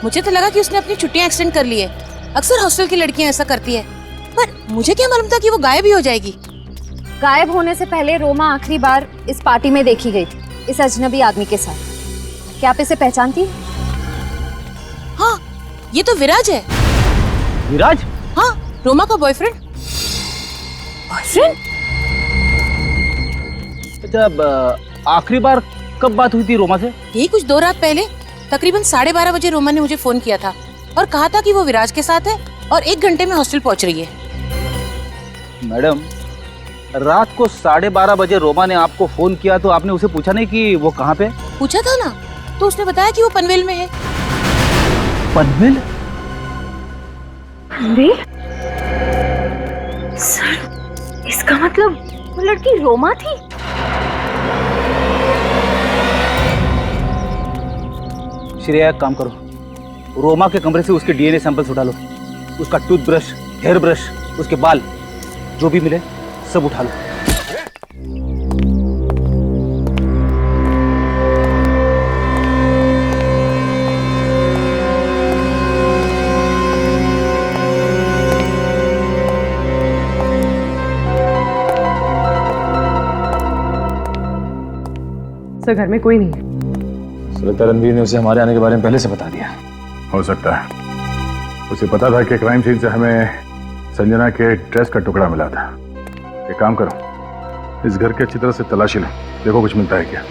S4: मुझे तो लगा कि उसने अपनी छुट्टियां एक्सटेंड कर ली है। अक्सर हॉस्टल की लड़कियां ऐसा करती है, पर मुझे क्या मालूम था कि वो गायब ही हो जाएगी।
S8: गायब होने से पहले रोमा आखिरी बार इस पार्टी में देखी गई थी, इस अजनबी आदमी के साथ। क्या आप इसे पहचानती?
S4: हाँ, ये तो विराज है।
S19: विराज?
S4: हाँ, रोमा का बॉयफ्रेंड।
S8: बॉयफ्रेंड?
S19: अच्छा, आखिरी बार कब बात हुई थी रोमा से?
S4: यही कुछ 2 रात पहले, तकरीबन 12:30 बजे रोमा ने मुझे फोन किया था और कहा था कि वो विराज के साथ है और 1 घंटे में हॉस्टल पहुंच रही है।
S19: मैडम, रात को 12:30 बजे रोमा ने आपको फोन किया तो आपने उसे पूछा नहीं कि वो कहाँ पे?
S4: पूछा था ना, तो उसने बताया कि वो पनवेल में है।
S19: पनवेल?
S8: सर, इसका मतलब वो लड़की रोमा थी?
S19: श्रेया, एक काम करो, रोमा के कमरे से उसके डीएनए सैंपल्स उठा लो। उसका टूथब्रश, हेयर ब्रश, उसके बाल, जो भी मिले सब उठा लो।
S16: सर घर में कोई नहीं है।
S12: लगता है रणवीर ने उसे हमारे आने के बारे में पहले से बता दिया।
S13: हो सकता है उसे पता था कि क्राइम सीन से हमें संजना के ड्रेस का टुकड़ा मिला था। एक काम करो, इस घर की अच्छी तरह से तलाशी लो, देखो कुछ मिलता है क्या।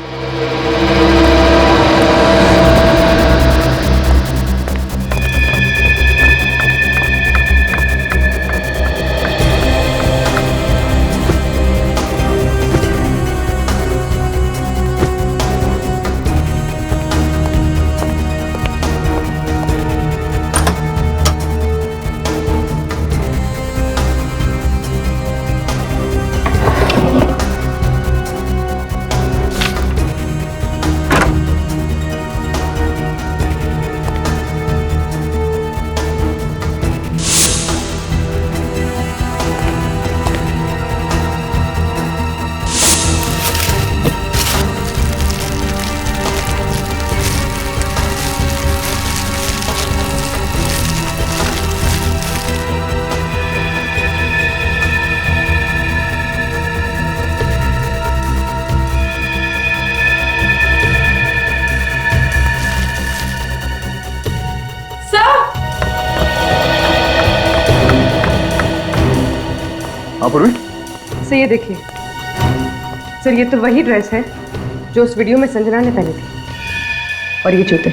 S16: सर ये देखिए, सर ये तो वही ड्रेस है जो उस वीडियो में संजना ने पहनी थी, और ये जूते।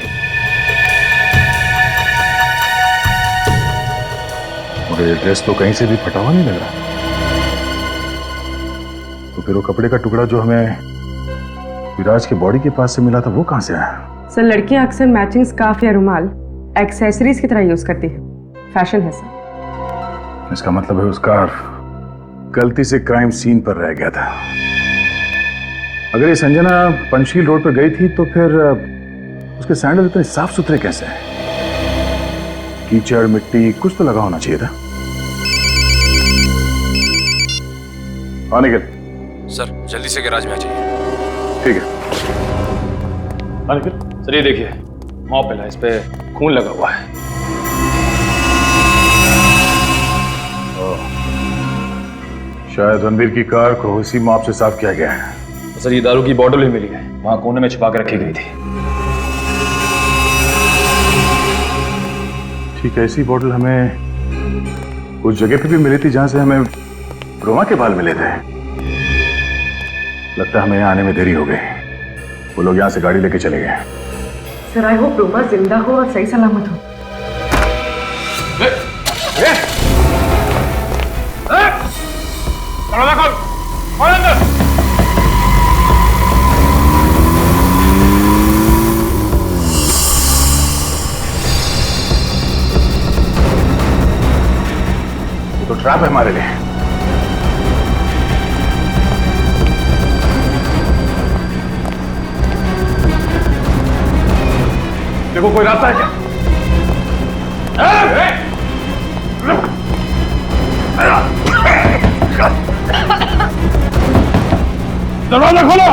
S13: और ये ड्रेस तो कहीं से भी फटा हुआ नहीं लग रहा। तो फिर वो कपड़े का टुकड़ा जो हमें विराज के बॉडी के पास से मिला था वो कहां से आया?
S16: सर लड़कियां अक्सर मैचिंग स्कार्फ या रुमाल एक्सेसरीज की तरह यूज करती है, फैशन है सर।
S13: इसका मतलब है वो स्कार्फ गलती से क्राइम सीन पर रह गया था। अगर ये संजना पंचशील रोड पर गई थी तो फिर उसके सैंडल इतने साफ सुथरे कैसे हैं? कीचड़ मिट्टी कुछ तो लगा होना चाहिए था। हाँ निखिल।
S7: सर जल्दी से गैराज में आ जाइए।
S13: ठीक है। हाँ निखिल।
S7: सर ये देखिए मॉप है, इस पे खून लगा हुआ है।
S13: शायद रणवीर की कार को इसी मॉप से साफ किया गया है।
S7: तो सर ये दारू की बॉटल भी मिली है, वहां कोने में छुपा के रखी गई थी।
S13: ठीक है, ऐसी बॉटल हमें उस जगह पे भी मिली थी जहां से हमें रोमा के बाल मिले थे। लगता है हमें यहाँ आने में देरी हो गई। वो लोग यहाँ से गाड़ी लेके चले गए।
S16: सर आई होप रोमा जिंदा हो और सही सलामत हो।
S13: ये तो ट्रैप है हमारे लिए। देखो कोई रास्ता है क्या? दरवाजा खोलो।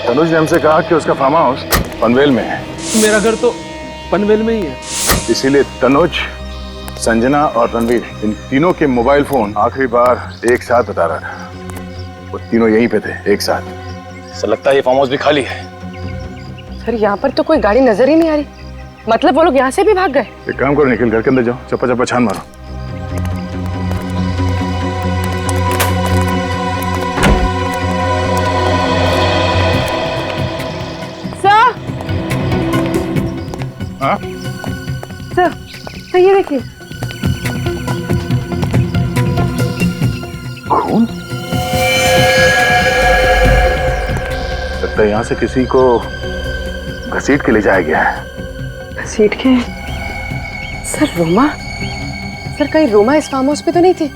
S13: तनुज ने हमसे कहा कि उसका फार्म हाउस पनवेल में है।
S18: मेरा घर तो पनवेल में ही है।
S13: इसीलिए तनुज, संजना और रणवीर इन तीनों के मोबाइल फोन आखिरी बार एक साथ बता रहा था। वो तीनों यहीं पे थे एक साथ।
S7: सर लगता है ये फार्म हाउस भी खाली है।
S16: सर यहाँ पर तो कोई गाड़ी नजर ही नहीं आ रही, मतलब वो लोग यहाँ से भी भाग गए।
S13: एक काम करो निखिल, घर के अंदर जाओ, चप्पा चप्पा छान मारो। हाँ?
S16: सर ये देखिए
S13: खून। लगता है यहाँ से किसी को घसीट के ले जाया गया है।
S16: घसीट के? सर रोमा, सर कहीं रोमा इस फार्म हाउस पे तो नहीं थी?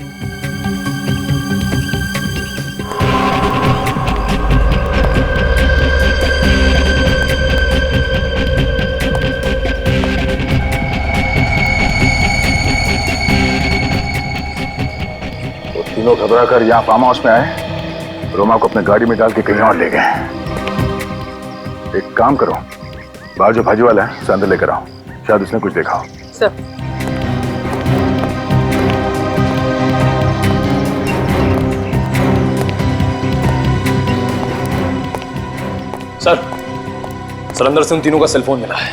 S13: तीनों घबरा कर यहाँ फार्म हाउस में आए, रोमा को अपने गाड़ी में डाल के कहीं और ले गए। एक काम करो, बाहर जो भाजी वाला है उसे अंदर लेकर आओ, शायद उसने कुछ देखा हो।
S7: सर अंदर से उन तीनों का सेलफोन मिला है।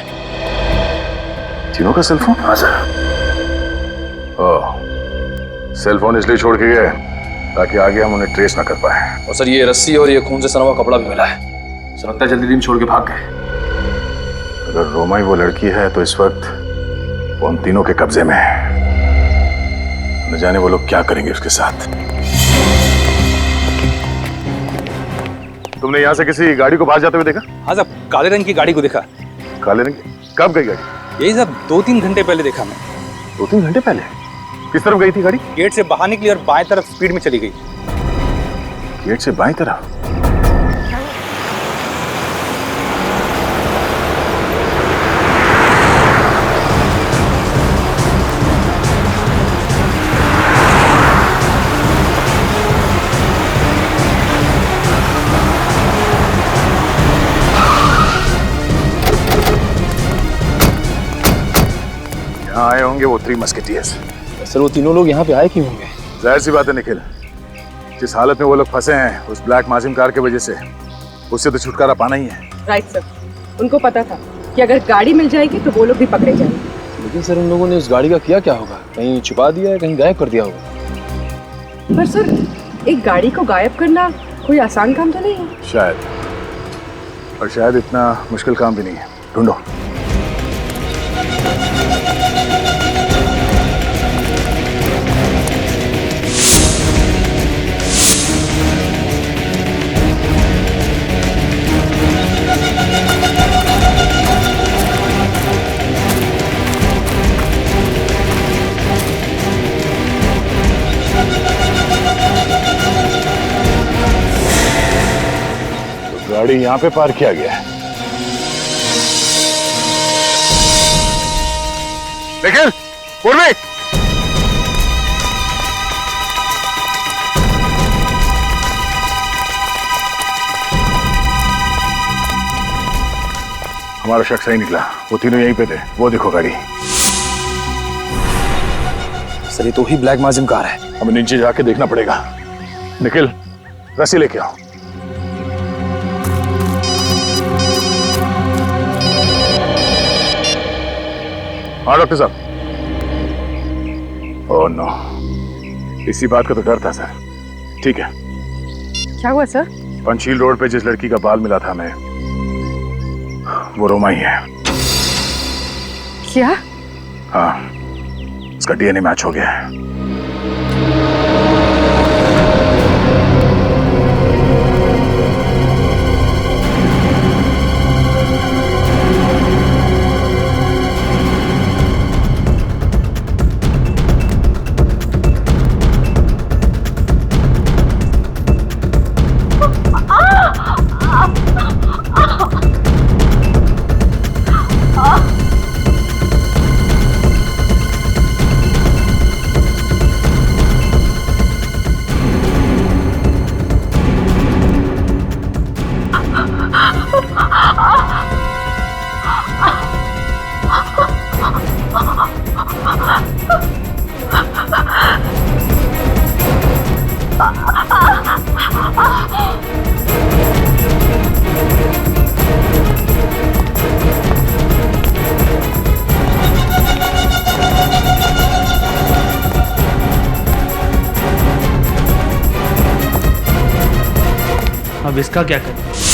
S13: तीनों का सेलफोन? हाँ सर। ओह, सेलफोन इसलिए छोड़ के गए ताकि आगे हम उन्हें ट्रेस ना कर पाए।
S7: और सर ये रस्सी और ये खून से सना हुआ कपड़ा भी मिला है। सर लगता है जल्दी दिन छोड़ के भाग गए।
S13: अगर रोमा ही वो लड़की है तो इस वक्त वो उन तीनों के कब्जे में है। न जाने वो लोग क्या करेंगे उसके साथ। तुमने यहाँ से किसी गाड़ी को बाहर जाते हुए देखा?
S19: हाँ साहब, काले रंग की गाड़ी को देखा।
S13: काले रंग की? कब गई गाड़ी?
S19: यही साहब 2-3 घंटे पहले देखा मैं।
S13: 2-3 घंटे पहले? किस तरफ गई थी गाड़ी?
S19: गेट से बाहर निकली और बाएं तरफ स्पीड में चली गई।
S13: गेट से बाएं तरफ? होंगे वो 3 मस्केटियर्स।
S7: सर वो तीनों लोग यहाँ पे आए क्यों होंगे?
S13: जाहिर सी बात है निखिल, जिस हालत में वो लोग फंसे हैं उस ब्लैक माजिम कार की वजह से, उससे तो छुटकारा पाना ही है।
S16: राइट सर, उनको पता था कि अगर गाड़ी मिल जाएगी तो वो लोग भी पकड़े जाएंगे।
S7: लेकिन सर उन लोगों ने उस गाड़ी का किया क्या होगा? कहीं छुपा दिया है, कहीं गायब कर दिया होगा।
S16: पर सर एक गाड़ी को गायब करना कोई आसान काम तो नहीं है।
S13: शायद, और शायद इतना मुश्किल काम भी नहीं है। ढूंढो। गाड़ी यहाँ पे पार्क किया गया है। निखिल, पूर्वी, हमारा शक सही निकला, वो तीनों यहीं पे थे। वो देखो गाड़ी।
S7: सर ये तो ही ब्लैक माजिम कार है।
S13: हमें नीचे जाके देखना पड़ेगा। निखिल, रस्सी लेके आओ। हाँ डॉक्टर साहब। ओह नो, इसी बात का तो डर था सर। ठीक है।
S16: क्या हुआ सर?
S13: पंचशील रोड पे जिस लड़की का बाल मिला था हमें, वो रोमा ही है।
S16: क्या?
S13: हाँ, उसका डीएनए मैच हो गया है।
S3: अब इसका क्या करें?